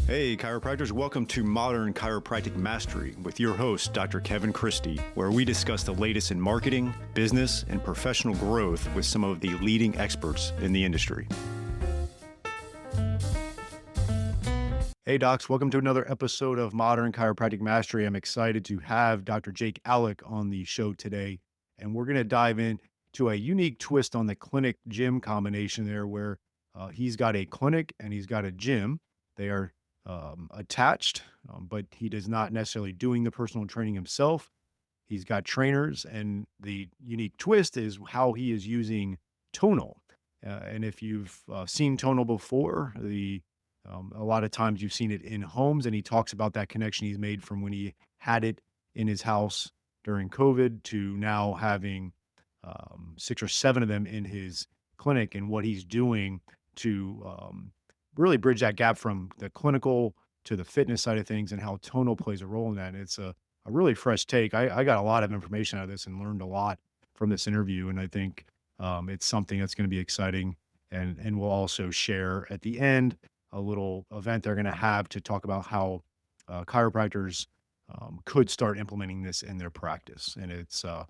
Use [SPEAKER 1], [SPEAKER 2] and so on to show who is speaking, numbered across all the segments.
[SPEAKER 1] Hey, chiropractors, welcome to Modern Chiropractic Mastery with your host, Dr. Kevin Christie, where we discuss the latest in marketing, business, and professional growth with some of the leading experts in the industry. Hey, docs, welcome to another episode of Modern Chiropractic Mastery. I'm excited to have Dr. Jake Aleck on the show today, and we're going to dive into a unique twist on the clinic-gym combination there where he's got a clinic and he's got a gym. They are attached, but he does not necessarily doing the personal training himself. He's got trainers, and the unique twist is how he is using Tonal. And if you've seen Tonal before, a lot of times you've seen it in homes, and he talks about that connection he's made from when he had it in his house during COVID to now having 6 or 7 of them in his clinic, and what he's doing to really bridge that gap from the clinical to the fitness side of things and how Tonal plays a role in that. And it's a really fresh take. I got a lot of information out of this and learned a lot from this interview. And I think it's something that's going to be exciting. And we'll also share at the end a little event they're going to have to talk about how chiropractors could start implementing this in their practice. And it's a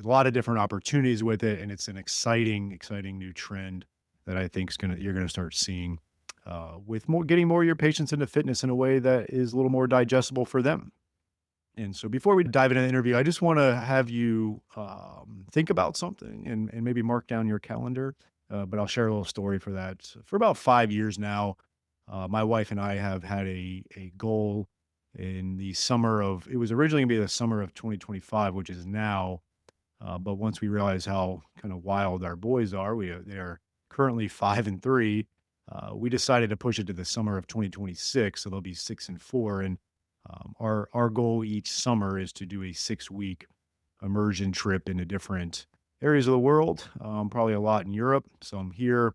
[SPEAKER 1] lot of different opportunities with it. And it's an exciting new trend that I think you're going to start seeing with getting more of your patients into fitness in a way that is a little more digestible for them. And so before we dive into the interview, I just want to have you think about something and maybe mark down your calendar. But I'll share a little story for that. For about 5 years now, my wife and I have had a goal in the summer of, it was originally going to be the summer of 2025, which is now. But once we realize how kind of wild our boys are, they are currently 5 and 3. We decided to push it to the summer of 2026, so they'll be 6 and 4. And our goal each summer is to do a 6-week immersion trip into different areas of the world, probably a lot in Europe, some here.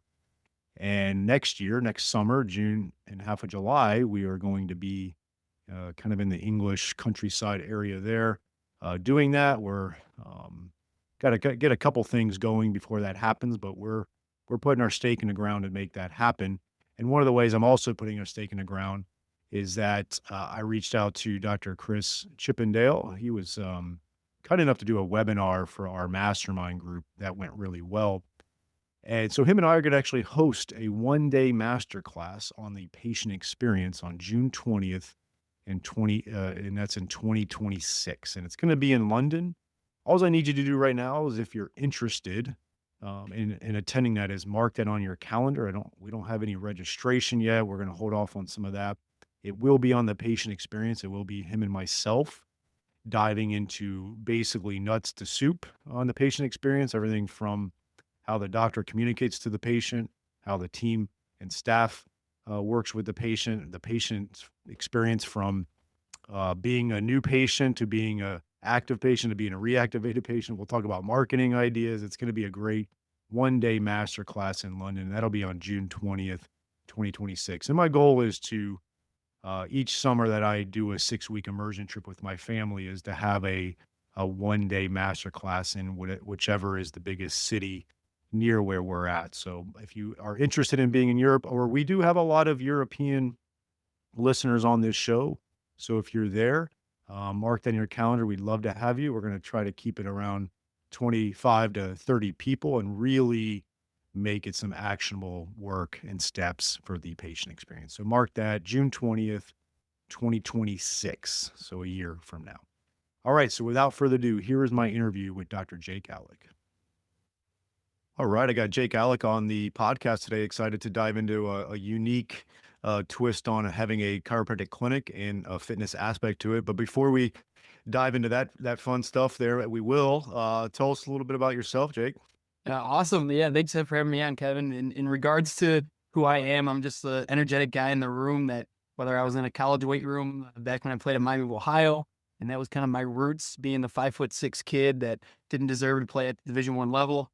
[SPEAKER 1] And next summer, June and half of July, we are going to be kind of in the English countryside area there. Doing that, we're got to get a couple things going before that happens, but we're putting our stake in the ground to make that happen. And one of the ways I'm also putting a stake in the ground is that I reached out to Dr. Chris Chippendale. He was kind enough to do a webinar for our mastermind group that went really well. And so him and I are going to actually host a 1-day masterclass on the patient experience on June 20th and that's in 2026. And it's going to be in London. All I need you to do right now is, if you're interested in attending that, is mark that on your calendar. We don't have any registration yet. We're going to hold off on some of that. It will be on the patient experience. It will be him and myself diving into basically nuts to soup on the patient experience, everything from how the doctor communicates to the patient, how the team and staff works with the patient experience from being a new patient to being a active patient to being a reactivated patient. We'll talk about marketing ideas. It's going to be a great 1-day masterclass in London. That'll be on June 20th, 2026. And my goal is to, each summer that I do a 6-week immersion trip with my family, is to have a 1-day masterclass in whichever is the biggest city near where we're at. So if you are interested in being in Europe, or we do have a lot of European listeners on this show. So if you're there, mark that in your calendar. We'd love to have you. We're going to try to keep it around 25 to 30 people and really make it some actionable work and steps for the patient experience. So mark that June 20th, 2026. So a year from now. All right. So without further ado, here is my interview with Dr. Jake Aleck. All right. I got Jake Aleck on the podcast today. Excited to dive into a unique twist on having a chiropractic clinic and a fitness aspect to it. But before we dive into that fun stuff there, we will tell us a little bit about yourself, Jake.
[SPEAKER 2] Awesome. Yeah. Thanks for having me on, Kevin. In regards to who I am, I'm just an energetic guy in the room that, whether I was in a college weight room back when I played at Miami of Ohio, and that was kind of my roots, being the 5'6" kid that didn't deserve to play at the Division I level.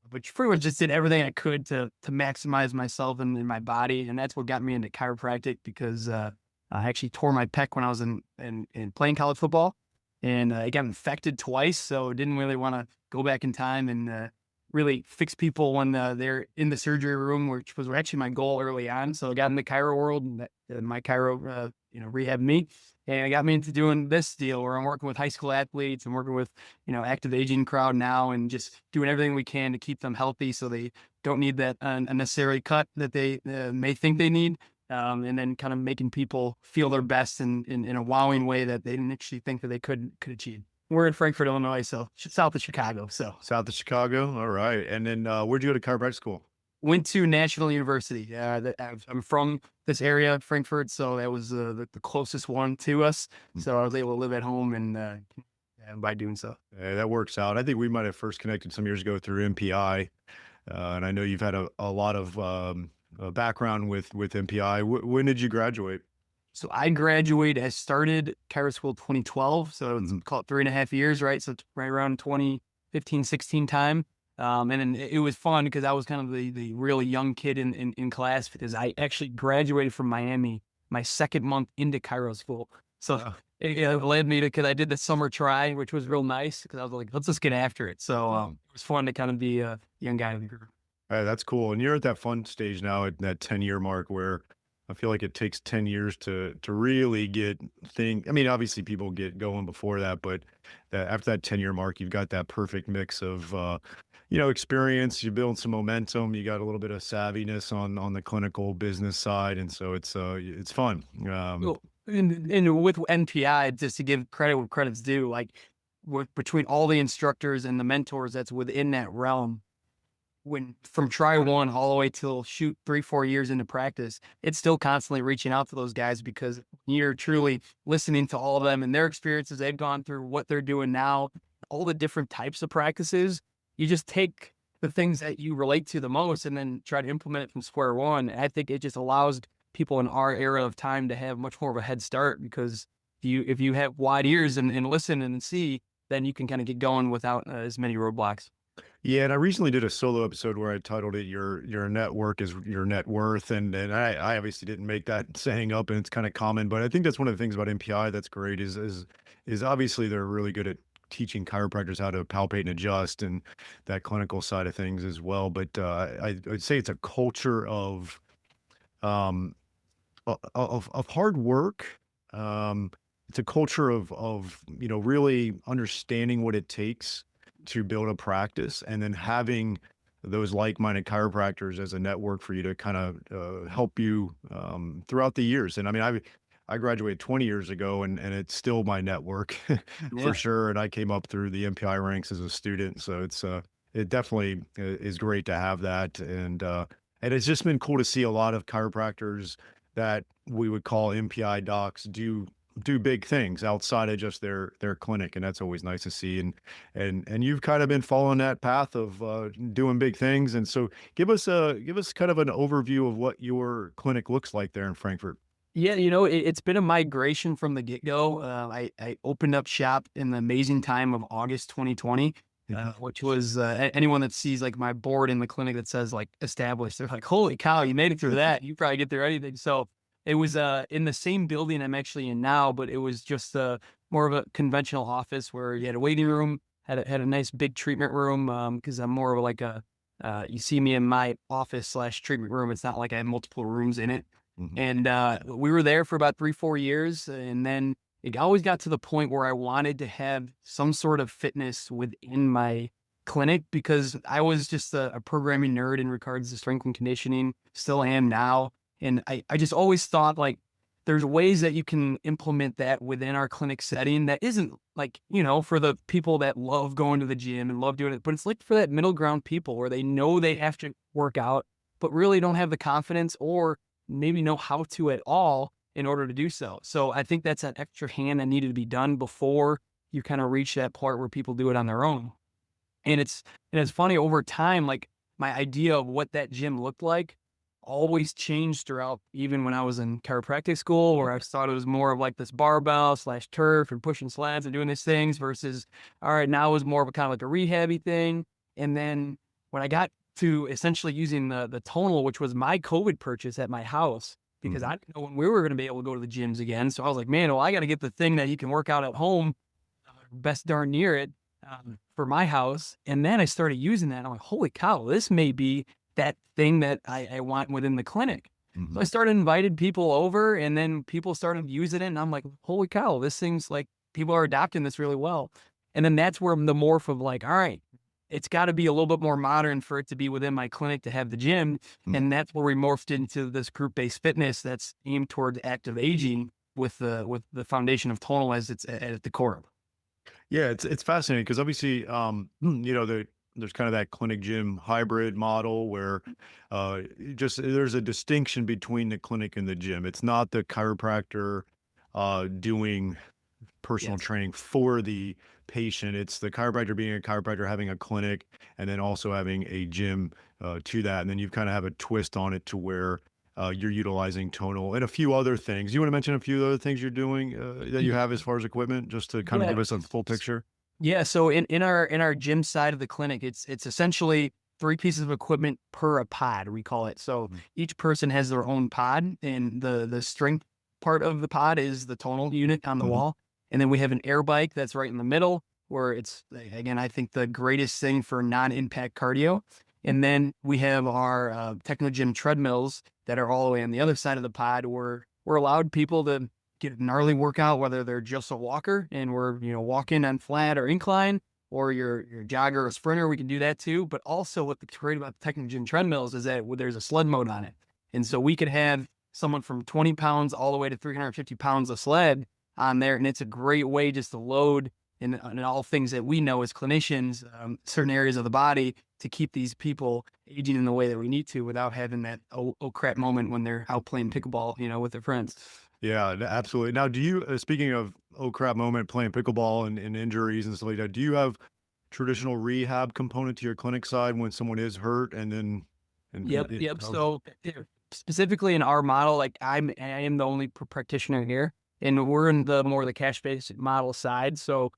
[SPEAKER 2] But pretty much just did everything I could to maximize myself and my body. And that's what got me into chiropractic, because I actually tore my pec when I was in playing college football, and I got infected twice. So didn't really want to go back in time and really fix people when they're in the surgery room, which was actually my goal early on. So I got in the chiro world, and my chiro, rehab me, and it got me into doing this deal where I'm working with high school athletes and working with, active aging crowd now, and just doing everything we can to keep them healthy so they don't need that unnecessary cut that they may think they need. And then kind of making people feel their best in a wowing way that they didn't actually think that they could achieve. We're in Frankfort, Illinois, so south of Chicago. So
[SPEAKER 1] South of Chicago. All right. And then where'd you go to chiropractic school?
[SPEAKER 2] went to National University. I'm from this area, Frankfurt, so that was the closest one to us. So I was able to live at home, and by doing so.
[SPEAKER 1] That works out. I think we might have first connected some years ago through MPI. And I know you've had a lot of background with MPI. When did you graduate?
[SPEAKER 2] So I graduated, I started chiro school 2012. So it's called 3.5 years, right? So it's right around 2015, 16 time. And then it was fun because I was kind of the really young kid in class, because I actually graduated from Miami my second month into chiro school. So it led me to, because I did the summer try, which was real nice, because I was like, let's just get after it. So it was fun to kind of be a young guy in the group.
[SPEAKER 1] That's cool. And you're at that fun stage now at that 10-year mark where I feel like it takes 10 years to really get I mean, obviously people get going before that, but that after that 10-year mark, you've got that perfect mix of experience, you build some momentum, you got a little bit of savviness on the clinical business side. And so it's fun.
[SPEAKER 2] Well, and with NPI, just to give credit where credit's due, like between all the instructors and the mentors that's within that realm, when from try one all the way till shoot 3-4 years into practice, it's still constantly reaching out to those guys, because you're truly listening to all of them and their experiences they've gone through, what they're doing now, all the different types of practices. You just take the things that you relate to the most and then try to implement it from square one. And I think it just allows people in our era of time to have much more of a head start, because if you have wide ears and listen and see, then you can kind of get going without as many roadblocks.
[SPEAKER 1] Yeah, and I recently did a solo episode where I titled it "Your network is your net worth," and I obviously didn't make that saying up, and it's kind of common, but I think that's one of the things about MPI that's great is obviously they're really good at teaching chiropractors how to palpate and adjust and that clinical side of things as well. But I'd say it's a culture um of hard work. It's a culture of really understanding what it takes to build a practice, and then having those like-minded chiropractors as a network for you to kind of help you throughout the years. And I mean, I graduated 20 years ago, and it's still my network
[SPEAKER 2] Yeah.
[SPEAKER 1] for sure. And I came up through the MPI ranks as a student, so it definitely is great to have that. And it's just been cool to see a lot of chiropractors that we would call MPI docs do big things outside of just their clinic, and that's always nice to see. And you've kind of been following that path of doing big things. And so give us kind of an overview of what your clinic looks like there in Frankfurt.
[SPEAKER 2] Yeah, it's been a migration from the get-go. I opened up shop in the amazing time of August 2020, which was anyone that sees like my board in the clinic that says like established, they're like, holy cow, you made it through that. You probably get through anything. So it was in the same building I'm actually in now, but it was just more of a conventional office where you had a waiting room, had a nice big treatment room, because I'm more of like you see me in my office/treatment room. It's not like I have multiple rooms in it.
[SPEAKER 1] Mhm.
[SPEAKER 2] And we were there for about 3-4 years. And then it always got to the point where I wanted to have some sort of fitness within my clinic, because I was just a programming nerd in regards to strength and conditioning, still am now. And I just always thought like there's ways that you can implement that within our clinic setting that isn't like, for the people that love going to the gym and love doing it, but it's like for that middle ground people where they know they have to work out, but really don't have the confidence or maybe know how to at all in order to do so. So I think that's that extra hand that needed to be done before you kind of reach that part where people do it on their own. And it's funny over time, like my idea of what that gym looked like always changed throughout, even when I was in chiropractic school, where I thought it was more of like this barbell/turf and pushing slats and doing these things versus, all right, now it was more of a kind of like a rehabby thing. And then when I got to essentially using the Tonal, which was my COVID purchase at my house, because
[SPEAKER 1] Mhm.
[SPEAKER 2] I didn't know when we were going to be able to go to the gyms again. So I was like, man, well, I got to get the thing that you can work out at home, best darn near it. for my house. And then I started using that. I'm like, holy cow, this may be that thing that I want within the clinic. So I
[SPEAKER 1] Mhm.
[SPEAKER 2] started inviting people over, and then people started using it. And I'm like, holy cow, this thing's like, people are adopting this really well. And then that's where the morph of like, all right, it's got to be a little bit more modern for it to be within my clinic to have the gym.
[SPEAKER 1] Mm.
[SPEAKER 2] And that's where we morphed into this group-based fitness that's aimed toward active aging with the foundation of tonal as its at the core.
[SPEAKER 1] Yeah, it's fascinating because obviously, there's kind of that clinic gym hybrid model where just there's a distinction between the clinic and the gym. It's not the chiropractor doing personal
[SPEAKER 2] Yes.
[SPEAKER 1] training for the patient. It's the chiropractor being a chiropractor, having a clinic, and then also having a gym to that. And then you kind of have a twist on it to where you're utilizing tonal and a few other things. You want to mention a few other things you're doing that you have as far as equipment, just to kind of
[SPEAKER 2] Yeah.
[SPEAKER 1] give us a full picture?
[SPEAKER 2] Yeah, so in our gym side of the clinic, it's essentially 3 pieces of equipment per a pod, we call it. So
[SPEAKER 1] Mhm.
[SPEAKER 2] each person has their own pod, and the strength part of the pod is the tonal unit on the
[SPEAKER 1] Mhm.
[SPEAKER 2] wall. And then we have an air bike that's right in the middle, where it's again, I think the greatest thing for non-impact cardio. And then we have our techno gym treadmills that are all the way on the other side of the pod, where we're allowed people to get a gnarly workout, whether they're just a walker and we're, walking on flat or incline, or you're a jogger or a sprinter, we can do that too. But also what the great about the Technogen treadmills is that there's a sled mode on it. And so we could have someone from 20 pounds all the way to 350 pounds of sled on there. And it's a great way just to load in all things that we know as clinicians, certain areas of the body to keep these people aging in the way that we need to without having that oh crap moment when they're out playing pickleball, with their friends.
[SPEAKER 1] Yeah, absolutely. Now, do you, speaking of oh crap moment, playing pickleball and injuries and stuff like that, do you have traditional rehab component to your clinic side when someone is hurt and then,
[SPEAKER 2] Yep,
[SPEAKER 1] it,
[SPEAKER 2] yep. So specifically in our model, like I am the only practitioner here, and we're in the more the cash based model side. So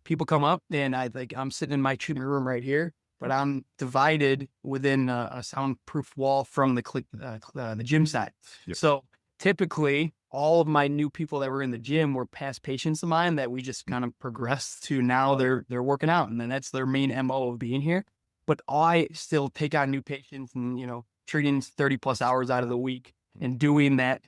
[SPEAKER 2] people come up, and I'm sitting in my treatment room right here, but I'm divided within a soundproof wall from the gym side.
[SPEAKER 1] yeah,
[SPEAKER 2] So typically, all of my new people that were in the gym were past patients of mine that we just kind of progressed to now they're working out, and then that's their main MO of being here. But I still take on new patients and, treating 30 plus hours out of the week and doing that,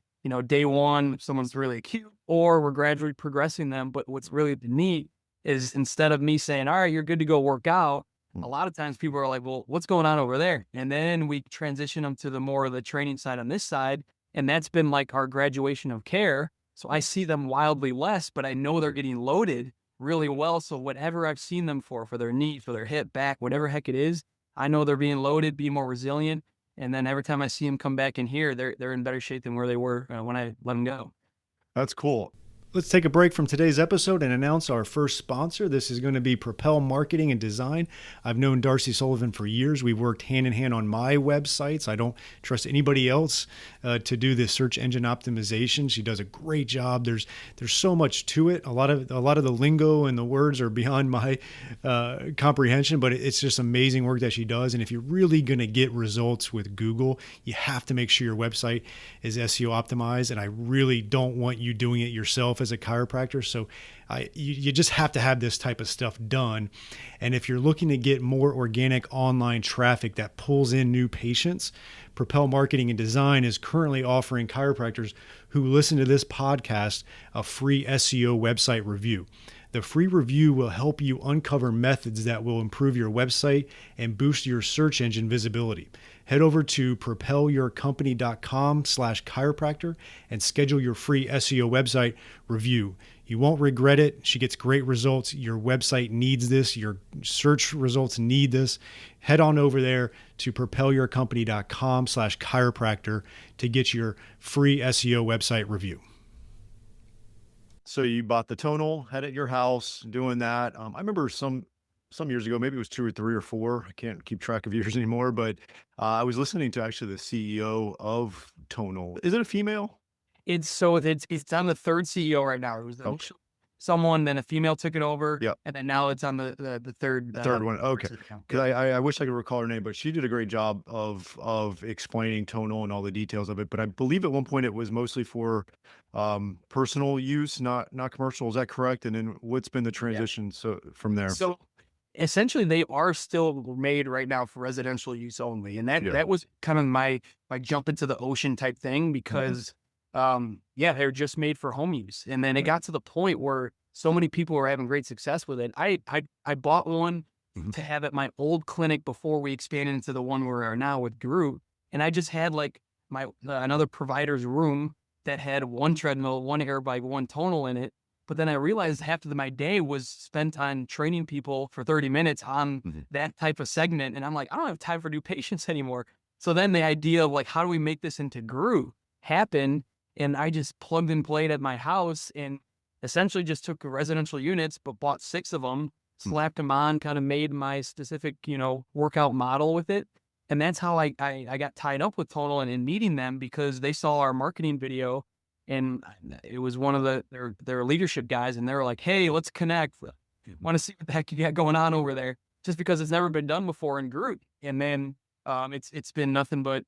[SPEAKER 2] day one, if someone's really acute, or we're gradually progressing them. But what's really neat is instead of me saying, all right, you're good to go work out,
[SPEAKER 1] mm,
[SPEAKER 2] a lot of times people are like, well, what's going on over there? And then we transition them to the more of the training side on this side. And that's been like our graduation of care. So I see them wildly less, but I know they're getting loaded really well. So whatever I've seen them for their knee, for their hip, back, whatever heck it is, I know they're being loaded, be more resilient. And then every time I see them come back in here, they're in better shape than where they were when I let them go.
[SPEAKER 1] that's cool. Let's take a break from today's episode and announce our first sponsor. This is going to be Propel Marketing and Design. I've known Darcy Sullivan for years. We've worked hand in hand on my websites. I don't trust anybody else to do this search engine optimization. She does a great job. There's so much to it. A lot of the lingo and the words are beyond my comprehension, but it's just amazing work that she does. And if you're really going to get results with Google, you have to make sure your website is SEO optimized. And I really don't want you doing it yourself as a chiropractor. So you just have to have this type of stuff done. And if you're looking to get more organic online traffic that pulls in new patients, Propel Marketing and Design is currently offering chiropractors who listen to this podcast a free SEO website review. The free review will help you uncover methods that will improve your website and boost your search engine visibility. Head over to propelyourcompany.com/chiropractor and schedule your free SEO website review. You won't regret it. She gets great results. Your website needs this. Your search results need this. Head on over there to propelyourcompany.com/chiropractor to get your free SEO website review. So you bought the tonal, had it at your house, doing that. I remember some years ago, maybe it was 2 or 3 or 4. I can't keep track of years anymore, but I was listening to actually the CEO of Tonal. Is it a female?
[SPEAKER 2] It's so it's on the third CEO right now. It was
[SPEAKER 1] Okay.
[SPEAKER 2] someone, then a female took it over,
[SPEAKER 1] Yep.
[SPEAKER 2] and then now it's on the third
[SPEAKER 1] The third one. Okay.
[SPEAKER 2] person account.
[SPEAKER 1] Because I wish I could recall her name, but she did a great job of explaining tonal and all the details of it. But I believe at one point it was mostly for personal use, not commercial. Is that correct? And then what's been the
[SPEAKER 2] Yeah.
[SPEAKER 1] transition so from there?
[SPEAKER 2] So essentially, they are still made right now for residential use only, and that
[SPEAKER 1] Yeah.
[SPEAKER 2] that was kind of my jump into the ocean type thing because, yeah, they're just made for home use, and then it got to the point where so many people were having great success with it. I bought one
[SPEAKER 1] Mhm.
[SPEAKER 2] to have at my old clinic before we expanded into the one we are now with Group, and I just had like my another provider's room that had one treadmill, one air bike, one tonal in it. But then I realized half of my day was spent on training people for 30 minutes on
[SPEAKER 1] Mhm.
[SPEAKER 2] that type of segment. And I'm like, I don't have time for new patients anymore. So then the idea of like, how do we make this into Group happened? And I just plugged and played at my house and essentially just took the residential units, but bought 6 of them,
[SPEAKER 1] Mm.
[SPEAKER 2] slapped them on, kind of made my specific, workout model with it. And that's how I got tied up with Tonal and meeting them because they saw our marketing video and it was one of their leadership guys, and they were like, "Hey, let's connect. Want to see what the heck you got going on over there?" Just because it's never been done before in Group. And then it's been nothing but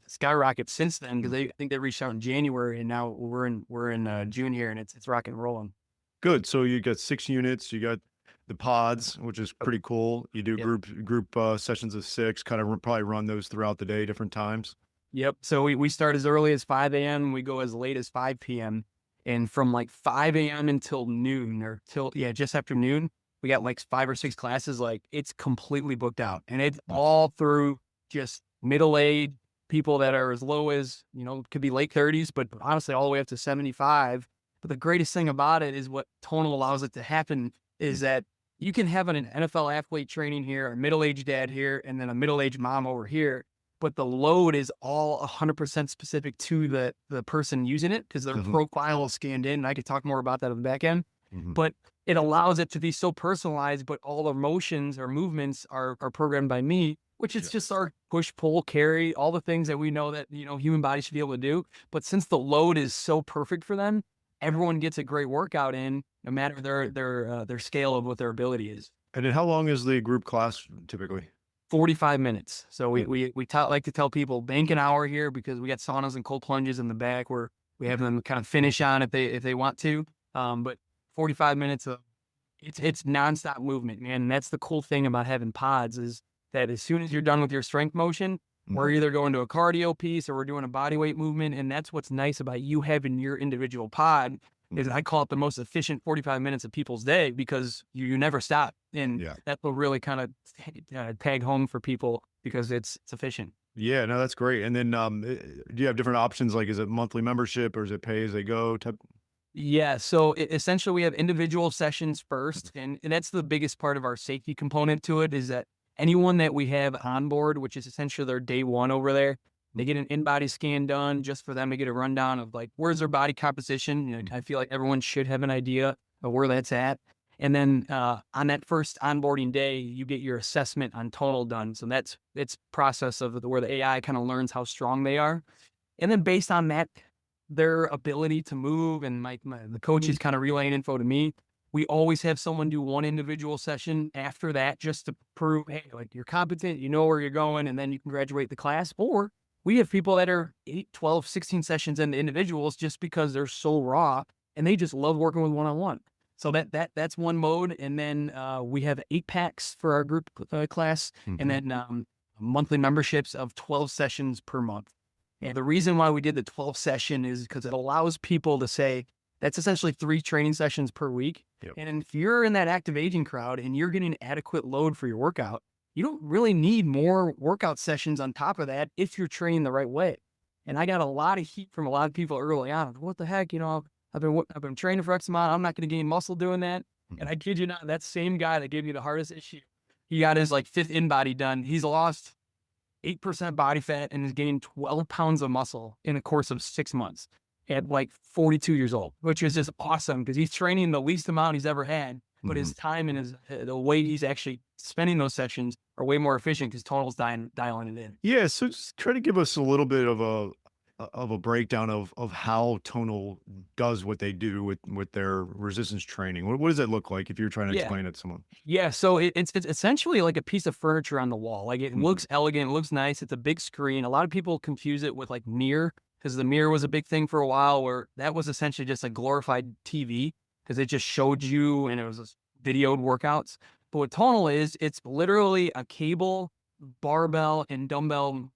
[SPEAKER 2] skyrocket since then because I think they reached out in January, and now we're in June here, and it's rocking and rolling.
[SPEAKER 1] Good. So you got 6 units. You got the pods, which is pretty cool. You do
[SPEAKER 2] Yep.
[SPEAKER 1] group sessions of 6. Kind of probably run those throughout the day, different times.
[SPEAKER 2] Yep. So we start as early as 5 a.m. We go as late as 5 p.m. And from like 5 a.m. until noon or till, yeah, just after noon, we got like 5 or 6 classes. Like it's completely booked out. And it's all through just middle age people that are as low as, could be late 30s, but honestly, all the way up to 75. But the greatest thing about it is what Tonal allows it to happen is that you can have an NFL athlete training here, a middle aged dad here, and then a middle aged mom over here, but the load is all 100% specific to the person using it because their
[SPEAKER 1] Mhm.
[SPEAKER 2] profile is scanned in. And I could talk more about that on the back end,
[SPEAKER 1] Mhm.
[SPEAKER 2] but it allows it to be so personalized, but all the motions or movements are programmed by me, which
[SPEAKER 1] Yeah.
[SPEAKER 2] is just our push, pull, carry, all the things that we know that, human body should be able to do. But since the load is so perfect for them, everyone gets a great workout in no matter their scale of what their ability is.
[SPEAKER 1] And then how long is the group class typically?
[SPEAKER 2] 45 minutes. So
[SPEAKER 1] Yeah.
[SPEAKER 2] like to tell people bank an hour here because we got saunas and cold plunges in the back where we have them kind of finish on if they want to. But 45 minutes of it's nonstop movement, man. And that's the cool thing about having pods is that as soon as you're done with your strength motion, we're
[SPEAKER 1] Mhm.
[SPEAKER 2] either going to a cardio piece or we're doing a body weight movement. And that's what's nice about you having your individual pod is
[SPEAKER 1] Mhm.
[SPEAKER 2] I call it the most efficient 45 minutes of people's day because you never stop. And
[SPEAKER 1] Yeah.
[SPEAKER 2] that will really kind of tag home for people because it's efficient.
[SPEAKER 1] Yeah, no, that's great. And then, do you have different options? Like, is it monthly membership or is it pay as they go type?
[SPEAKER 2] Yeah, so essentially we have individual sessions first, and that's the biggest part of our safety component to it is that anyone that we have on board, which is essentially their day one over there, they get an in-body scan done just for them to get a rundown of like where's their body composition. I feel like everyone should have an idea of where that's at. And then on that first onboarding day, you get your assessment on Tonal done. So that's it's process of where the AI kind of learns how strong they are. And then based on that, their ability to move and the coach is kind of relaying info to me. We always have someone do one individual session after that just to prove, hey, like you're competent, you know where you're going, and then you can graduate the class. Or we have people that are 8, 12, 16 sessions into individuals just because they're so raw and they just love working with one-on-one. So that's one mode. And then we have 8 packs for our group class, and
[SPEAKER 1] Mhm.
[SPEAKER 2] then monthly memberships of 12 sessions per month. And the reason why we did the 12 session is because it allows people to say that's essentially 3 training sessions per week.
[SPEAKER 1] Yep.
[SPEAKER 2] And if you're in that active aging crowd and you're getting adequate load for your workout, you don't really need more workout sessions on top of that if you're training the right way. And I got a lot of heat from a lot of people early on. What the heck, I've been training for X amount. I'm not going to gain muscle doing that. And I kid you not, that same guy that gave me the hardest issue, he got his like 5th in body done. He's lost 8% body fat and is gaining 12 pounds of muscle in a course of 6 months at like 42 years old, which is just awesome because he's training the least amount he's ever had, but his
[SPEAKER 1] Mhm.
[SPEAKER 2] time and the way he's actually spending those sessions are way more efficient because Tonal's dialing it in.
[SPEAKER 1] Yeah, so just try to give us a little bit of a of a breakdown of how Tonal does what they do with their resistance training. What does it look like if you're trying to
[SPEAKER 2] Yeah.
[SPEAKER 1] explain it to someone?
[SPEAKER 2] Yeah, so it's essentially like a piece of furniture on the wall. Like, it
[SPEAKER 1] Mhm.
[SPEAKER 2] looks elegant, it looks nice. It's a big screen. A lot of people confuse it with like mirror, because the mirror was a big thing for a while, where that was essentially just a glorified TV, because it just showed you and it was just videoed workouts. But what Tonal is, it's literally a cable, barbell, and dumbbell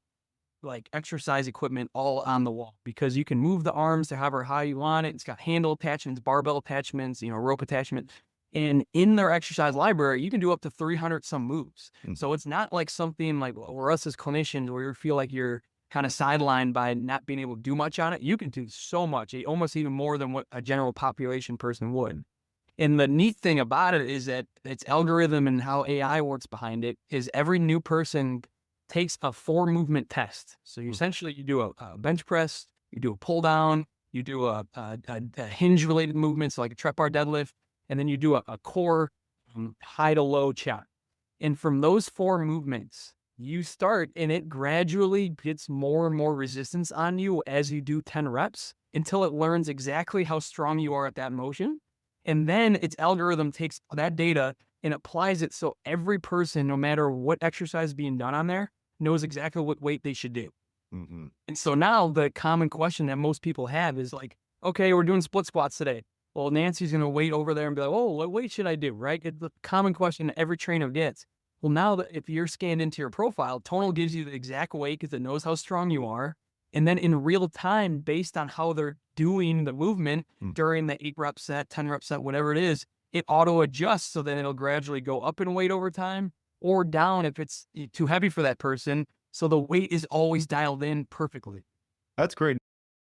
[SPEAKER 2] like exercise equipment all on the wall, because you can move the arms to however high you want it. It's got handle attachments, barbell attachments, rope attachment. And in their exercise library, you can do up to 300 some moves.
[SPEAKER 1] Mm.
[SPEAKER 2] So it's not like something like where us as clinicians, where you feel like you're kind of sidelined by not being able to do much on it. You can do so much, almost even more than what a general population person would. And the neat thing about it is that its algorithm and how AI works behind it is every new person takes a 4 movement test. So you
[SPEAKER 1] Mm.
[SPEAKER 2] essentially you do a bench press, you do a pull down, you do a hinge related movement, so like a trap bar deadlift, and then you do a core high to low chop. And from those 4 movements, you start and it gradually gets more and more resistance on you as you do 10 reps until it learns exactly how strong you are at that motion. And then its algorithm takes that data and applies it so every person, no matter what exercise is being done on there, knows exactly what weight they should do.
[SPEAKER 1] Mhm.
[SPEAKER 2] And so now the common question that most people have is like, okay, we're doing split squats today. Well, Nancy's going to wait over there and be like, oh, what weight should I do? Right? It's the common question that every trainer gets. Well, now that if you're scanned into your profile, Tonal gives you the exact weight because it knows how strong you are. And then in real time, based on how they're doing the movement
[SPEAKER 1] Mm.
[SPEAKER 2] during the 8 rep set, 10 rep set, whatever it is, it auto adjusts so then it'll gradually go up in weight over time or down if it's too heavy for that person. So the weight is always dialed in perfectly.
[SPEAKER 1] That's great.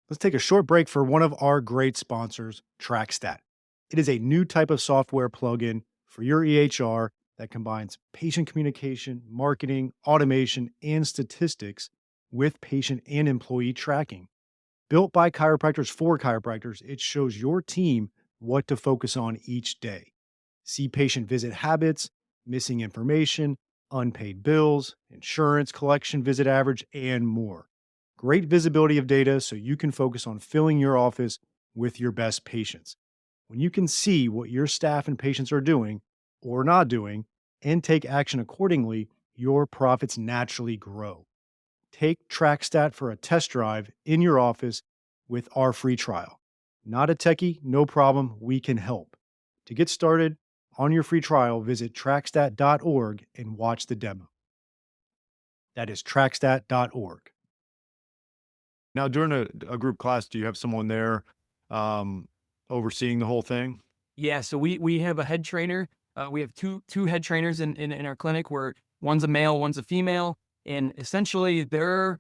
[SPEAKER 1] Let's take a short break for one of our great sponsors, TrackStat. It is a new type of software plugin for your EHR that combines patient communication, marketing, automation, and statistics with patient and employee tracking. Built by chiropractors for chiropractors, it shows your team what to focus on each day. See patient visit habits, missing information, unpaid bills, insurance collection visit average, and more. Great visibility of data so you can focus on filling your office with your best patients. When you can see what your staff and patients are doing or not doing and take action accordingly, your profits naturally grow. Take TrackStat for a test drive in your office with our free trial. Not a techie, no problem, we can help. To get started on your free trial, visit trackstat.org and watch the demo. That is trackstat.org. Now, during a group class, do you have someone there um, overseeing the whole thing?
[SPEAKER 2] Yeah, so we have a head trainer. We have two head trainers in our clinic, where one's a male, one's a female, and essentially they're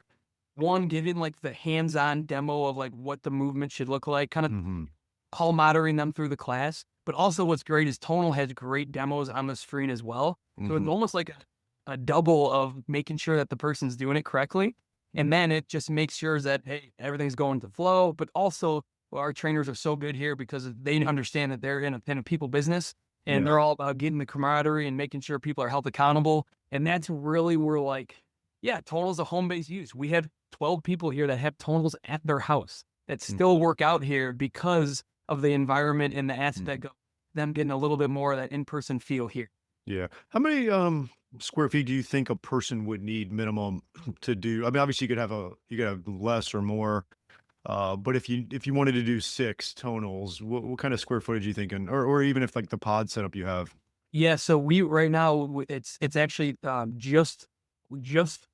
[SPEAKER 2] one giving like the hands-on demo of like what the movement should look like, kind of
[SPEAKER 1] Hmm.
[SPEAKER 2] hall monitoring them through the class. But also, what's great is Tonal has great demos on the screen as well. So it's
[SPEAKER 1] Hmm.
[SPEAKER 2] almost like a double of making sure that the person's doing it correctly. And then it just makes sure that, hey, everything's going to flow. But also, well, our trainers are so good here because they understand that they're in a people business, and
[SPEAKER 1] Yeah.
[SPEAKER 2] they're all about getting the camaraderie and making sure people are held accountable. And that's really where, like, yeah, Tonal's a home based use. We have 12 people here that have Tonals at their house that
[SPEAKER 1] Mm.
[SPEAKER 2] still work out here because of the environment and the
[SPEAKER 1] Mhm.
[SPEAKER 2] aspect of them getting a little bit more of that in-person feel here.
[SPEAKER 1] Yeah. How many square feet do you think a person would need minimum to do? I mean, obviously you could have less or more. But if you wanted to do 6 tonals, what kind of square footage you thinking? Or even if like the pod setup you have.
[SPEAKER 2] Yeah, so we right now it's actually just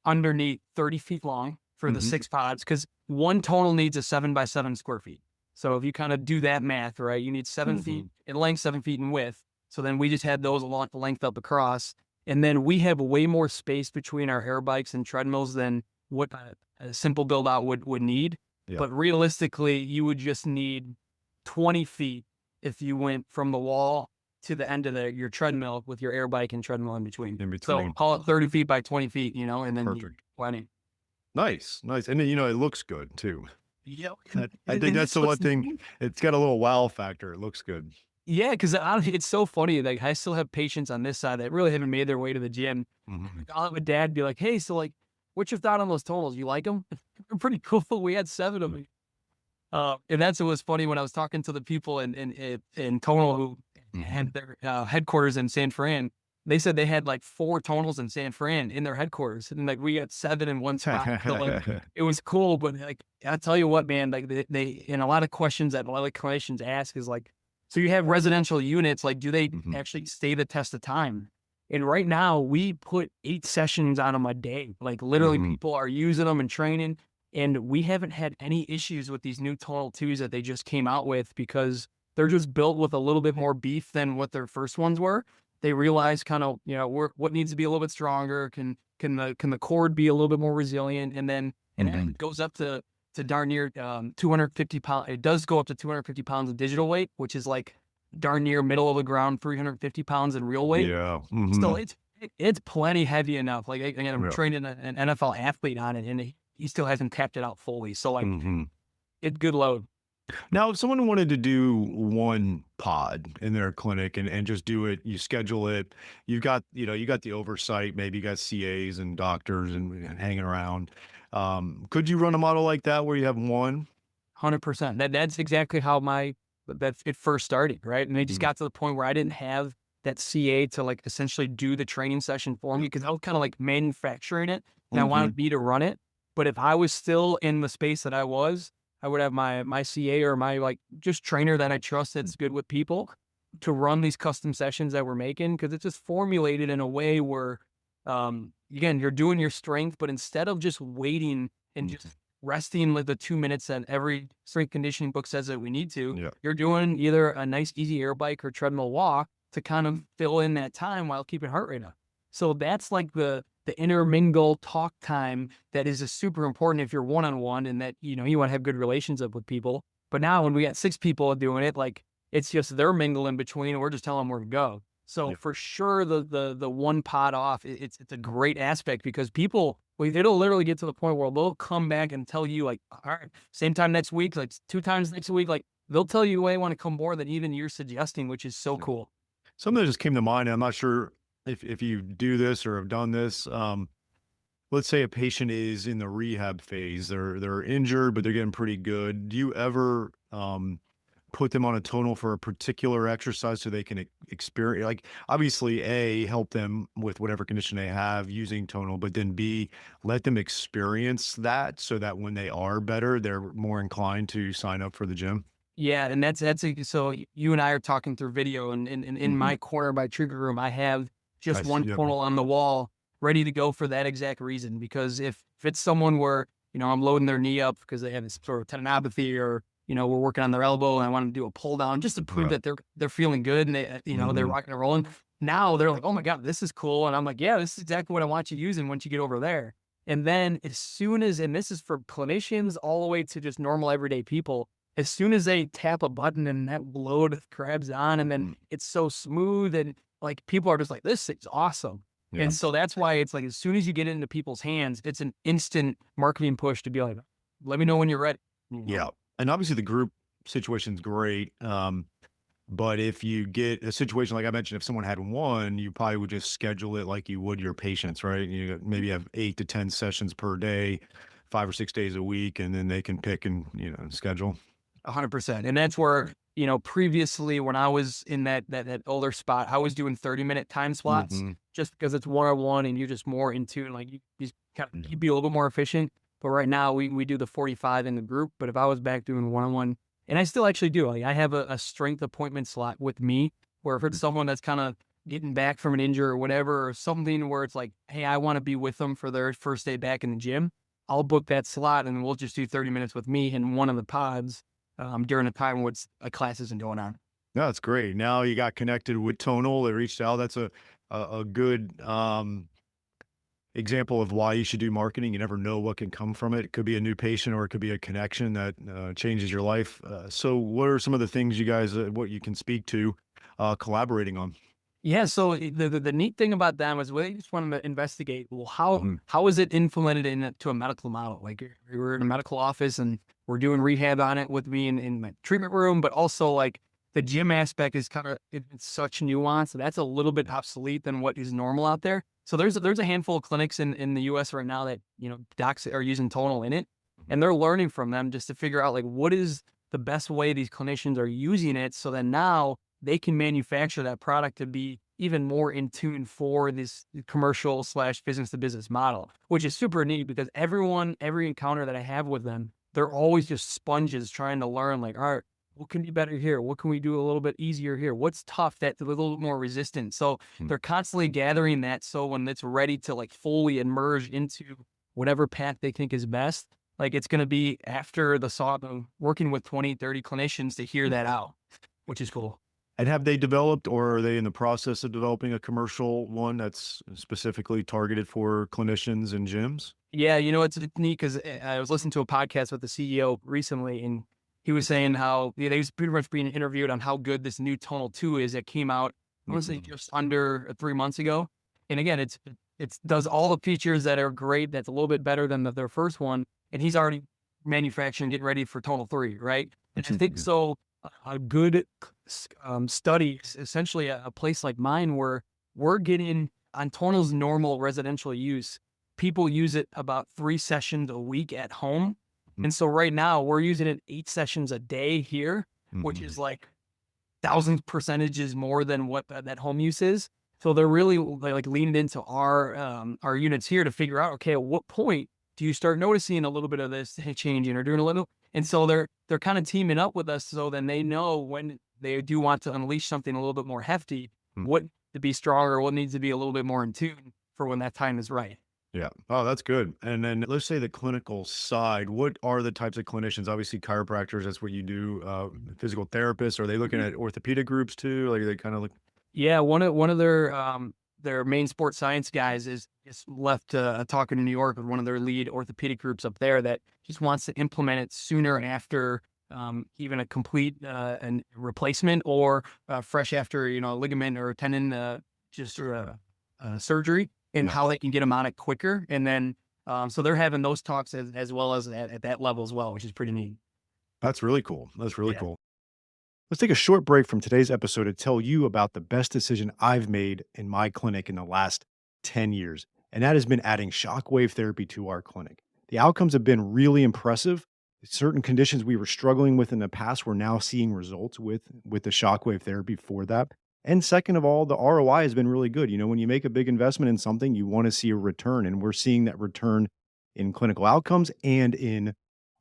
[SPEAKER 2] underneath 30 feet long for the
[SPEAKER 1] Hmm.
[SPEAKER 2] 6 pods, because one tonal needs a 7 by 7 square feet. So if you kind of do that math, right, you need 7 feet
[SPEAKER 1] Hmm.
[SPEAKER 2] in length, 7 feet in width. So then we just had those along the length up across. And then we have way more space between our air bikes and treadmills than what a simple build out would need.
[SPEAKER 1] Yeah.
[SPEAKER 2] But realistically, you would just need 20 feet if you went from the wall to the end of your treadmill with your air bike and treadmill in between.
[SPEAKER 1] In
[SPEAKER 2] So
[SPEAKER 1] between.
[SPEAKER 2] call it 30 feet by 20 feet, and then you
[SPEAKER 1] Perfect.
[SPEAKER 2] 20.
[SPEAKER 1] Nice. Nice. And then, it looks good too.
[SPEAKER 2] Yeah.
[SPEAKER 1] I think
[SPEAKER 2] And
[SPEAKER 1] that's
[SPEAKER 2] that's
[SPEAKER 1] the one
[SPEAKER 2] what's
[SPEAKER 1] thing. It's got a little wow factor. It looks good.
[SPEAKER 2] yeah, because it's so funny. Like, I still have patients on this side that really haven't made their way to the gym.
[SPEAKER 1] Hmm.
[SPEAKER 2] I'll have a dad be like, hey, so like, what's your thought on those tonals? You like them? They're pretty cool. We had 7 of them. And that's what was funny when I was talking to the people in Tonal who
[SPEAKER 1] Mhm.
[SPEAKER 2] had their headquarters in San Fran. They said they had like 4 tonals in San Fran in their headquarters, and like we got 7 in one spot. So like it was cool, but like I tell you what, man, like they and a lot of questions that a lot of clinicians ask is like, so you have residential units, like do they
[SPEAKER 1] Mhm.
[SPEAKER 2] actually stay the test of time? And right now we put 8 sessions on them a day. Like literally,
[SPEAKER 1] Mhm.
[SPEAKER 2] people are using them and training. And we haven't had any issues with these new Tonal 2s that they just came out with because they're just built with a little bit more beef than what their first ones were. They realize kind of, what needs to be a little bit stronger. Can the cord be a little bit more resilient? And then it
[SPEAKER 1] Mhm.
[SPEAKER 2] actually goes up to darn near 250 pounds. It does go up to 250 pounds of digital weight, which is like darn near middle of the ground, 350 pounds in real weight.
[SPEAKER 1] Yeah.
[SPEAKER 2] So
[SPEAKER 1] Mhm.
[SPEAKER 2] it's plenty heavy enough. Like again, I'm
[SPEAKER 1] Yeah.
[SPEAKER 2] training an NFL athlete on it, and he still hasn't tapped it out fully. So like
[SPEAKER 1] Mhm.
[SPEAKER 2] it's good load.
[SPEAKER 1] Now, if someone wanted to do one pod in their clinic and just do it, you schedule it, you got the oversight, maybe you got CAs and doctors and hanging around. Could you run a model like that where you have one?
[SPEAKER 2] 100%. That's exactly how that it first started, right? And it just
[SPEAKER 1] Mhm.
[SPEAKER 2] got to the point where I didn't have that CA to like essentially do the training session for me because I was kind of like manufacturing it and I
[SPEAKER 1] Mhm.
[SPEAKER 2] wanted me to run it. But if I was still in the space that I was, I would have my CA or my like just trainer that I trust that's good with people to run these custom sessions that we're making because it's just formulated in a way where again, you're doing your strength, but instead of just waiting and just
[SPEAKER 1] Mhm.
[SPEAKER 2] resting like the 2 minutes that every strength conditioning book says that we need to,
[SPEAKER 1] Yeah.
[SPEAKER 2] you're doing either a nice easy air bike or treadmill walk to kind of fill in that time while keeping heart rate up. So that's like the intermingle talk time that is just super important if you're one on one and that you want to have good relations up with people. But now when we got 6 people doing it, like it's just they're mingling between and we're just telling them where to go. So
[SPEAKER 1] Yeah.
[SPEAKER 2] for sure, the one pot off, it's a great aspect because people, well, it'll literally get to the point where they'll come back and tell you like, all right, same time next week, like 2 times next week, like they'll tell you they want to come more than even you're suggesting, which is so
[SPEAKER 1] Yeah.
[SPEAKER 2] cool.
[SPEAKER 1] Something that just came to mind, and I'm not sure if you do this or have done this. Let's say a patient is in the rehab phase. They're injured, but they're getting pretty good. Do you ever put them on a tonal for a particular exercise so they can experience, like, obviously, A, help them with whatever condition they have using tonal, but then B, let them experience that so that when they are better, they're more inclined to sign up for the gym?
[SPEAKER 2] Yeah, and so you and I are talking through video, and in
[SPEAKER 1] Mhm.
[SPEAKER 2] my corner by trigger room, I have just
[SPEAKER 1] Nice.
[SPEAKER 2] one
[SPEAKER 1] Yep.
[SPEAKER 2] tonal on the wall ready to go for that exact reason. Because if it's someone where I'm loading their knee up because they have this sort of tendinopathy, or we're working on their elbow and I want to do a pull down just to prove
[SPEAKER 1] Right.
[SPEAKER 2] that they're feeling good and they're
[SPEAKER 1] Mhm.
[SPEAKER 2] rocking and rolling. Now they're like, oh my god, this is cool, and I'm like, yeah, this is exactly what I want you using once you get over there. And then as soon as, and this is for clinicians all the way to just normal everyday people, as soon as they tap a button and that load grabs on and then
[SPEAKER 1] Mm.
[SPEAKER 2] it's so smooth and like people are just like, this is awesome.
[SPEAKER 1] Yeah.
[SPEAKER 2] And so that's why it's like as soon as you get it into people's hands, it's an instant marketing push to be like, let me know when you're ready.
[SPEAKER 1] Yeah. And obviously the group situation's great. But if you get a situation like I mentioned, if someone had one, you probably would just schedule it like you would your patients, right? You maybe have 8 to 10 sessions per day, 5 or 6 days a week, and then they can pick and schedule.
[SPEAKER 2] 100%. And that's where, previously when I was in that older spot, I was doing 30-minute time slots
[SPEAKER 1] Hmm.
[SPEAKER 2] just because it's one-on-one and you're just more in tune. Like you'd be a little bit more efficient. But right now we do the 45 in the group. But if I was back doing one-on-one, and I still actually do, like I have a strength appointment slot with me where if it's someone that's kind of getting back from an injury or whatever, or something where it's like, hey, I want to be with them for their first day back in the gym, I'll book that slot and we'll just do 30 minutes with me in one of the pods during a time when a class isn't going on.
[SPEAKER 1] No, that's great. Now you got connected with Tonal. They reached out. That's a good example of why you should do marketing. You never know what can come from it. It could be a new patient or it could be a connection that changes your life. So, what are some of the things you guys, what you can speak to, collaborating on?
[SPEAKER 2] Yeah, so the neat thing about them is we just want to investigate, well, how
[SPEAKER 1] Mhm.
[SPEAKER 2] how is it implemented into a medical model? Like we're in a medical office and we're doing rehab on it with me in my treatment room, but also like the gym aspect is kind of it's such nuance. So that's a little bit obsolete than what is normal out there. So there's a handful of clinics in the US right now that, docs are using Tonal in it, and they're learning from them just to figure out like what is the best way these clinicians are using it so that now they can manufacture that product to be even more in tune for this commercial slash business to business model, which is super neat because every encounter that I have with them, they're always just sponges trying to learn like, all right, what can be better here? What can we do a little bit easier here? What's tough that's a little bit more resistant? So
[SPEAKER 1] Mm.
[SPEAKER 2] they're constantly gathering that. So when it's ready to like fully emerge into whatever path they think is best, like it's going to be after the saw working with 20, 30 clinicians to hear that out, which is cool.
[SPEAKER 1] And have they developed or are they in the process of developing a commercial one that's specifically targeted for clinicians and gyms?
[SPEAKER 2] Yeah, it's neat because I was listening to a podcast with the CEO recently, and he was saying how he was pretty much being interviewed on how good this new Tonal 2 is that came out, I want to say
[SPEAKER 1] Mhm.
[SPEAKER 2] just under 3 months ago. And again, it's does all the features that are great. That's a little bit better than their first one, and he's already manufacturing, getting ready for Tonal 3, right? And I think
[SPEAKER 1] Yeah.
[SPEAKER 2] so. A good study is essentially a place like mine where we're getting on Tonal's normal residential use people use it about 3 sessions a week at home.
[SPEAKER 1] Mm.
[SPEAKER 2] And so right now we're using it 8 sessions a day here, which
[SPEAKER 1] Mhm.
[SPEAKER 2] is like thousands percentages more than what that home use is. So they're really like leaning into our units here to figure out, okay, at what point do you start noticing a little bit of this changing or doing a little? And so they're kind of teaming up with us so then they know when they do want to unleash something a little bit more hefty,
[SPEAKER 1] Mm.
[SPEAKER 2] what to be stronger, what needs to be a little bit more in tune for when that time is right.
[SPEAKER 1] Yeah. Oh, that's good. And then let's say the clinical side, what are the types of clinicians? Obviously, chiropractors, that's what you do. Physical therapists, are they looking
[SPEAKER 2] Mhm.
[SPEAKER 1] at orthopedic groups too? Like they kind of look.
[SPEAKER 2] Yeah, one of their main sports science guys is just left talking in New York with one of their lead orthopedic groups up there that just wants to implement it sooner after even a complete an replacement or fresh after a ligament or a tendon just surgery and
[SPEAKER 1] Yeah.
[SPEAKER 2] how they can get them on it quicker. And then so they're having those talks as well as at that level as well, which is pretty neat.
[SPEAKER 1] That's really cool. That's really
[SPEAKER 2] Yeah.
[SPEAKER 1] cool. Let's take a short break from today's episode to tell you about the best decision I've made in my clinic in the last 10 years, and that has been adding shockwave therapy to our clinic. The outcomes have been really impressive. Certain conditions we were struggling with in the past, we're now seeing results with the shockwave therapy for that. And second of all, the ROI has been really good. When you make a big investment in something, you want to see a return, and we're seeing that return in clinical outcomes and in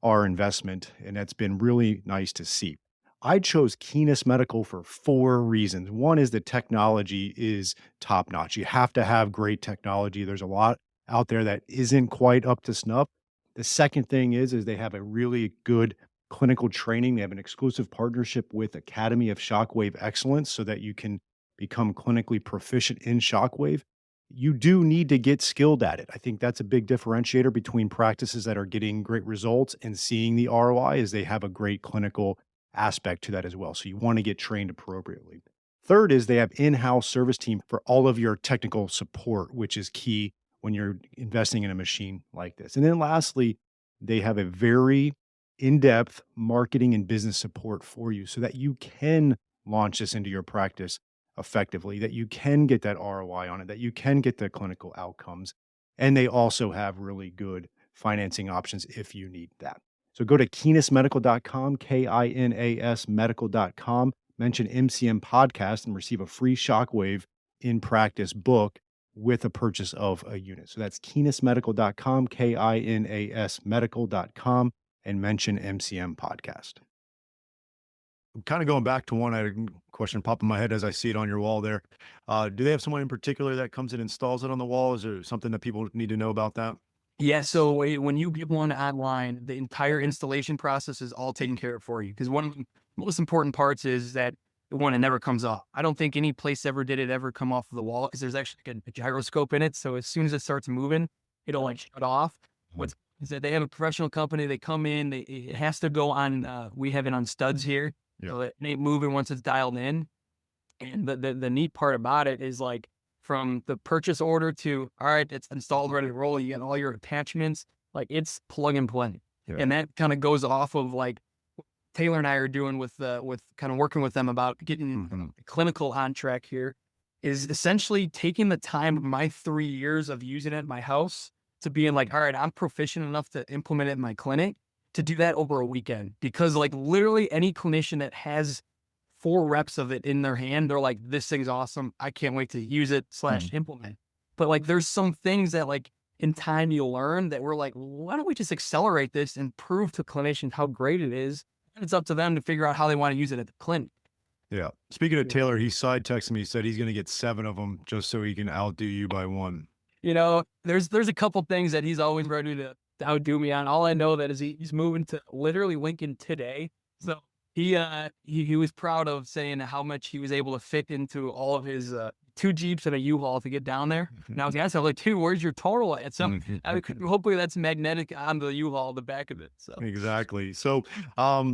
[SPEAKER 1] our investment, and that's been really nice to see. I chose Keenest Medical for 4 reasons. One is the technology is top notch. You have to have great technology. There's a lot out there that isn't quite up to snuff. The second thing is they have a really good clinical training. They have an exclusive partnership with Academy of Shockwave Excellence so that you can become clinically proficient in shockwave. You do need to get skilled at it. I think that's a big differentiator between practices that are getting great results and seeing the ROI is they have a great clinical aspect to that as well. So you want to get trained appropriately. Third is they have in-house service team for all of your technical support, which is key when you're investing in a machine like this. And then lastly, they have a very in-depth marketing and business support for you so that you can launch this into your practice effectively, that you can get that ROI on it, that you can get the clinical outcomes. And they also have really good financing options if you need that. So go to kinasmedical.com, KINAS medical.com, mention MCM podcast and receive a free shockwave in practice book with a purchase of a unit. So that's kinasmedical.com, KINAS medical.com, and mention MCM podcast. Kind of going back to one, I had a question pop in my head as I see it on your wall there. Do they have someone in particular that comes and installs it on the wall? Is there something that people need to know about that?
[SPEAKER 2] Yeah, so when you get one online, the entire installation process is all taken care of for you. Because one of the most important parts is that the one, it never comes off. I don't think any place ever did it ever come off of the wall because there's actually like a gyroscope in it. So as soon as it starts moving, it'll like shut off.
[SPEAKER 1] Mhm.
[SPEAKER 2] What's is that they have a professional company, they come in, it has to go on, we have it on studs here.
[SPEAKER 1] Yeah.
[SPEAKER 2] So it ain't moving once it's dialed in. And the neat part about it is like from the purchase order to all right, it's installed, ready to roll. You get all your attachments, like it's plug and play.
[SPEAKER 1] Yeah.
[SPEAKER 2] And that kind of goes off of like Taylor and I are doing with kind of working with them about getting
[SPEAKER 1] Mhm.
[SPEAKER 2] clinical on track here. is essentially taking the time of my 3 years of using it at my house to being like, all right, I'm proficient enough to implement it in my clinic to do that over a weekend. Because like literally any clinician that has 4 reps of it in their hand, they're like, this thing's awesome. I can't wait to use it slash
[SPEAKER 1] Mm.
[SPEAKER 2] implement. But like there's some things that like in time you'll learn that we're like, why don't we just accelerate this and prove to clinicians how great it is? And it's up to them to figure out how they want to use it at the clinic.
[SPEAKER 1] Yeah. Speaking of
[SPEAKER 2] Yeah.
[SPEAKER 1] Taylor, he side texted me, he said he's going to get 7 of them just so he can outdo you by 1.
[SPEAKER 2] You know, there's a couple things that he's always ready to outdo me on. All I know that is he's moving to literally Lincoln today. So he was proud of saying how much he was able to fit into all of his 2 Jeeps and a U-Haul to get down there. And I was asking, I was like, dude, where's your total at? So hopefully that's magnetic on the U-Haul, the back of it. So
[SPEAKER 1] Exactly. So, tell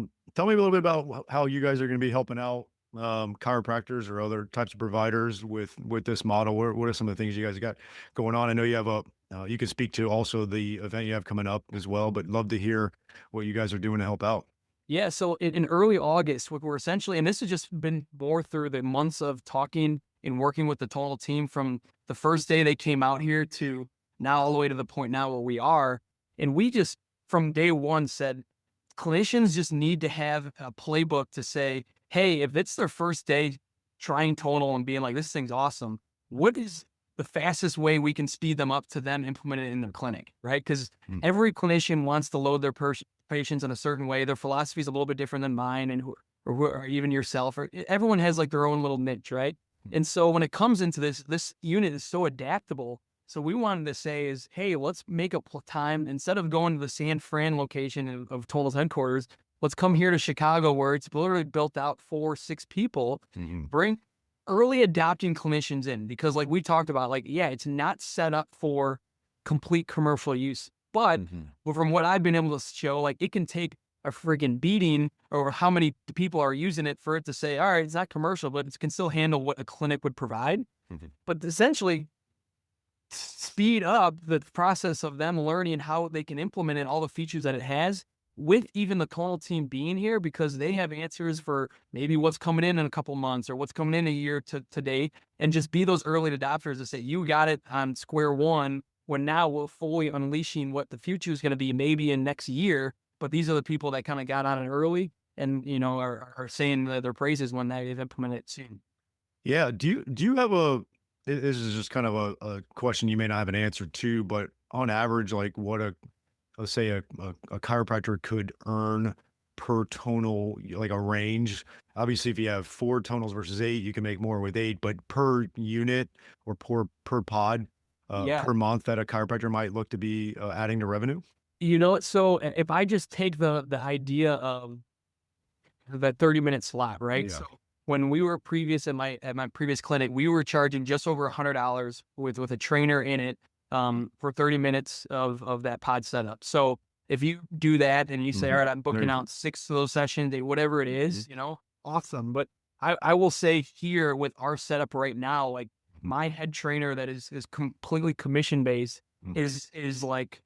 [SPEAKER 1] me a little bit about how you guys are going to be helping out chiropractors or other types of providers with this model. What are some of the things you guys got going on? I know you have a you can speak to also the event you have coming up as well, but love to hear what you guys are doing to help out.
[SPEAKER 2] yeah, so in early August, what we're essentially, and this has just been more through the months of talking and working with the Tonal team from the first day they came out here to now all the way to the point now where we are. And we just from day one said clinicians just need to have a playbook to say, hey, if it's their first day trying Tonal and being like, this thing's awesome, what is the fastest way we can speed them up to them implement it in their clinic, right? Because
[SPEAKER 1] Mm.
[SPEAKER 2] every clinician wants to load their patients in a certain way. Their philosophy is a little bit different than mine or even yourself, or everyone has like their own little niche, right? And so when it comes into this unit is so adaptable. So we wanted to say is, hey, let's make a time instead of going to the San Fran location of Tonal's headquarters. Let's come here to Chicago where it's literally built out for 6 people.
[SPEAKER 1] Mhm.
[SPEAKER 2] Bring early adopting clinicians in because like we talked about, like, yeah, it's not set up for complete commercial use. But
[SPEAKER 1] Mhm.
[SPEAKER 2] from what I've been able to show, like it can take a freaking beating or how many people are using it for it to say, all right, it's not commercial, but it can still handle what a clinic would provide.
[SPEAKER 1] Mhm.
[SPEAKER 2] But essentially speed up the process of them learning how they can implement it, all the features that it has with even the Tonal team being here because they have answers for maybe what's coming in a couple months or what's coming in a year to today and just be those early adopters to say, you got it on square one when now we're fully unleashing what the future is going to be maybe in next year. But these are the people that kind of got on it early and, you know, are saying their praises when they've implemented it soon.
[SPEAKER 1] Yeah. Do you have a this is just kind of a question you may not have an answer to, but on average, like what a let's say a chiropractor could earn per tonal, like a range. Obviously, if you have 4 tonals versus 8, you can make more with 8, but per unit or per pod,
[SPEAKER 2] Yeah.
[SPEAKER 1] per month that a chiropractor might look to be adding to revenue.
[SPEAKER 2] You know what? So if I just take the idea of that 30-minute slot, right?
[SPEAKER 1] Yeah.
[SPEAKER 2] So when we were previous at my previous clinic, we were charging just over $100 with a trainer in it for 30 minutes of that pod setup. So if you do that and you say, all
[SPEAKER 1] Hmm.
[SPEAKER 2] right, I'm booking out 6 of those sessions, whatever it is, you know, awesome. But I will say here with our setup right now, like my head trainer that is completely commission based is like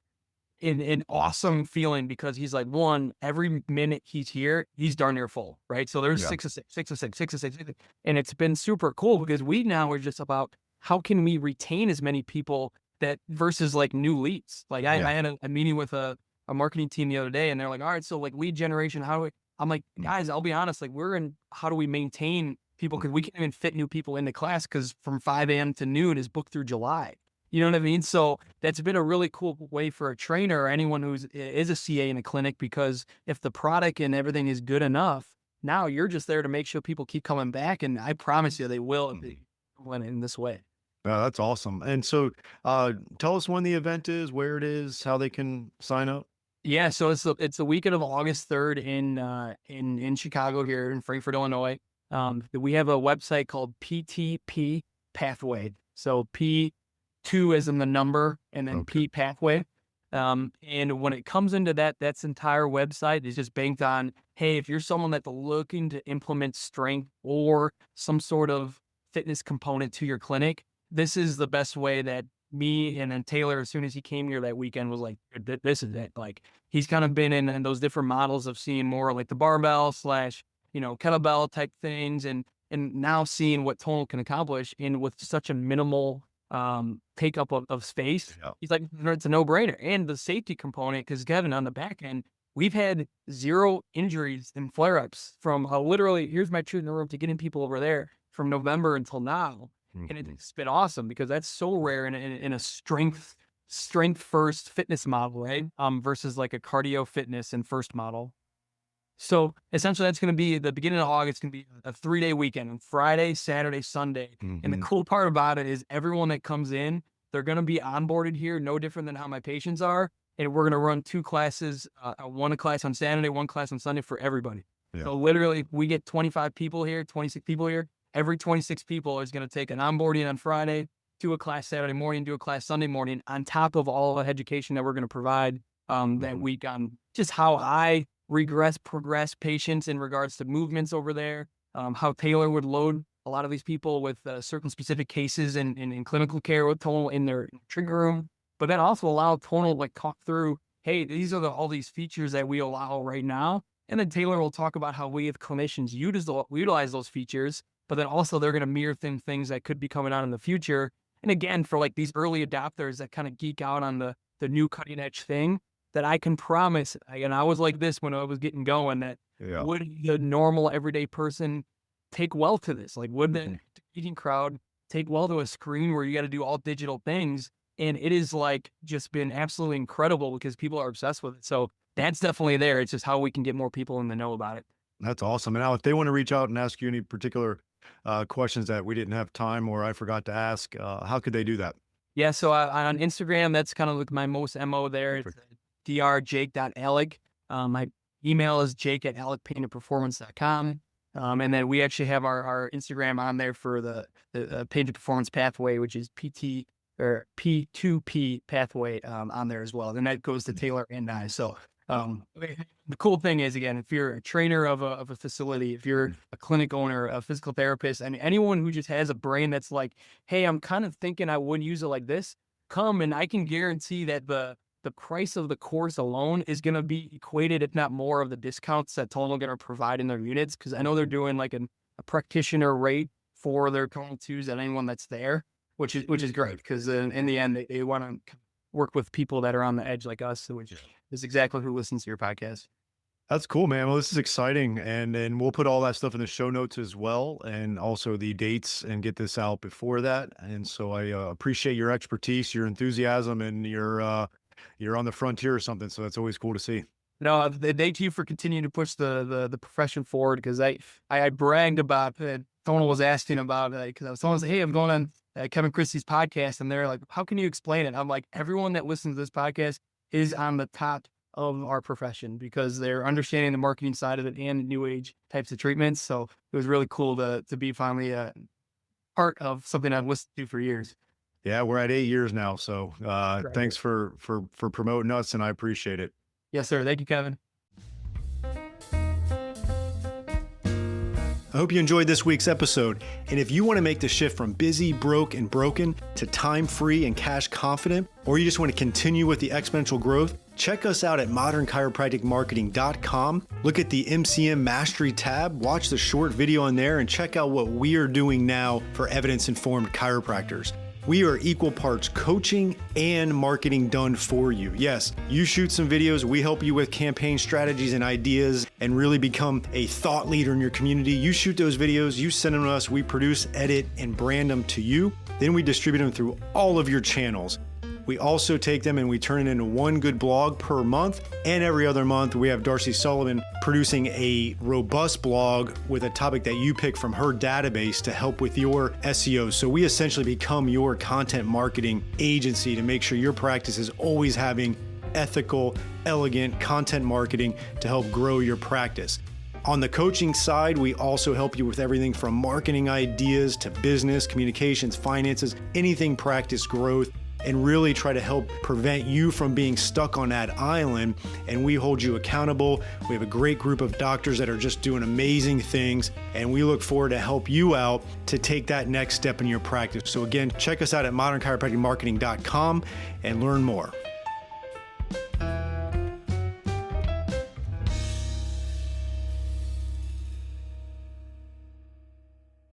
[SPEAKER 2] an awesome feeling because he's like, one, every minute he's here, he's darn near full, right? So there's
[SPEAKER 1] Yeah.
[SPEAKER 2] 6 of 6, 6 of 6, 6 of 6. And it's been super cool because we now are just about how can we retain as many people that versus like new leads. Like
[SPEAKER 1] Yeah.
[SPEAKER 2] I had a meeting with a marketing team the other day and they're like, all right, so like lead generation, how do we, I'm like,
[SPEAKER 1] Mm.
[SPEAKER 2] guys, I'll be honest, like we're in, how do we maintain people? Cause we can't even fit new people into class because from 5 a.m. to noon is booked through July. You know what I mean? So that's been a really cool way for a trainer or anyone is a CA in a clinic because if the product and everything is good enough, now you're just there to make sure people keep coming back. And I promise you they will if they went in this way.
[SPEAKER 1] That's awesome. And so, tell us when the event is, where it is, how they can sign up.
[SPEAKER 2] Yeah, so it's the weekend of August 3rd in Chicago here in Frankfort, Illinois. We have a website called PTP Pathway. So P2 as in the number and then
[SPEAKER 1] Okay.
[SPEAKER 2] P Pathway. And when it comes into that's entire website is just banked on, hey, if you're someone that's looking to implement strength or some sort of fitness component to your clinic, this is the best way that me and then Taylor, as soon as he came here that weekend, was like, this is it. Like he's kind of been in those different models of seeing more like the barbell slash, you know, kettlebell type things. And and now seeing what Tonal can accomplish in with such a minimal take up of space,
[SPEAKER 1] Yeah.
[SPEAKER 2] he's like, it's a no brainer. And the safety component, because Kevin, on the back end, we've had 0 injuries and flare ups from literally, here's my treatment room to getting people over there from November until now. And
[SPEAKER 1] Mhm.
[SPEAKER 2] it's been awesome because that's so rare in a strength first fitness model, right? Versus like a cardio fitness and first model. So essentially, that's going to be the beginning of August. It's going to be a 3-day weekend, on Friday, Saturday, Sunday. And the
[SPEAKER 1] Mhm.
[SPEAKER 2] cool part about it is everyone that comes in, they're going to be onboarded here, no different than how my patients are. And we're going to run 2 classes, one class on Saturday, one class on Sunday for everybody.
[SPEAKER 1] Yeah.
[SPEAKER 2] So literally, we get 25 people here, 26 people here. Every 26 people is going to take an onboarding on Friday, do a class Saturday morning, do a class Sunday morning, on top of all the education that we're going to provide that
[SPEAKER 1] Mhm.
[SPEAKER 2] week on just how I progress patients in regards to movements over there, how Taylor would load a lot of these people with certain specific cases in clinical care with Tonal in their trigger room, but then also allow Tonal to like talk through, hey, these are all these features that we allow right now. And then Taylor will talk about how we as clinicians utilize those features, but then also they're going to mirror things that could be coming out in the future. And again, for like these early adopters that kind of geek out on the new cutting edge thing, that I can promise, and I was like this when I was getting going, that
[SPEAKER 1] Yeah.
[SPEAKER 2] would the normal everyday person take well to this? Like, would the eating crowd take well to a screen where you got to do all digital things? And it is like just been absolutely incredible because people are obsessed with it. So that's definitely there. It's just how we can get more people in the know about it.
[SPEAKER 1] That's awesome. And now, if they want to reach out and ask you any particular questions that we didn't have time or I forgot to ask, how could they do that?
[SPEAKER 2] Yeah, so on Instagram, that's kind of like my most MO there. It's
[SPEAKER 1] Perfect.
[SPEAKER 2] drjake.aleck. My email is jake@aleckpainandperformance.com. And then we actually have our Instagram on there for the Pain to Performance Pathway, which is PT or P2P pathway on there as well. And that goes to Taylor and I. So the cool thing is, again, if you're a trainer of a facility, if you're a clinic owner, a physical therapist, and anyone who just has a brain that's like, hey, I'm kind of thinking I wouldn't use it like this, come, and I can guarantee that the price of the course alone is going to be equated, if not more, of the discounts that Tonal are going to provide in their units. Because I know they're doing like a practitioner rate for their Tonal 2s at anyone that's there, which is great because in the end, they want to work with people that are on the edge like us, which is exactly who listens to your podcast.
[SPEAKER 1] That's cool, man. Well, this is exciting. And we'll put all that stuff in the show notes as well, and also the dates, and get this out before that. And so I appreciate your expertise, your enthusiasm, and you're on the frontier or something. So that's always cool to see.
[SPEAKER 2] No, thank you for continuing to push the profession forward because I bragged about Tonal was asking about because I was telling, hey, I'm going on Kevin Christie's podcast, and they're like, how can you explain it? I'm like, everyone that listens to this podcast is on the top of our profession because they're understanding the marketing side of it and new age types of treatments. So it was really cool to be finally part of something I've listened to for years.
[SPEAKER 1] Yeah, we're at 8 years now. So
[SPEAKER 2] Right.
[SPEAKER 1] thanks for promoting us, and I appreciate it.
[SPEAKER 2] Yes, sir. Thank you, Kevin.
[SPEAKER 1] I hope you enjoyed this week's episode. And if you want to make the shift from busy, broke, and broken to time-free and cash confident, or you just want to continue with the exponential growth, check us out at modernchiropracticmarketing.com. Look at the MCM Mastery tab, watch the short video on there, and check out what we are doing now for evidence-informed chiropractors. We are equal parts coaching and marketing done for you. Yes, you shoot some videos, we help you with campaign strategies and ideas and really become a thought leader in your community. You shoot those videos, you send them to us, we produce, edit, and brand them to you. Then we distribute them through all of your channels. We also take them and we turn it into one good blog per month. And every other month, we have Darcy Sullivan producing a robust blog with a topic that you pick from her database to help with your SEO. So we essentially become your content marketing agency to make sure your practice is always having ethical, elegant content marketing to help grow your practice. On the coaching side, we also help you with everything from marketing ideas to business, communications, finances, anything practice growth, and really try to help prevent you from being stuck on that island. And we hold you accountable. We have a great group of doctors that are just doing amazing things, and we look forward to help you out to take that next step in your practice. So again, check us out at modernchiropracticmarketing.com and learn more.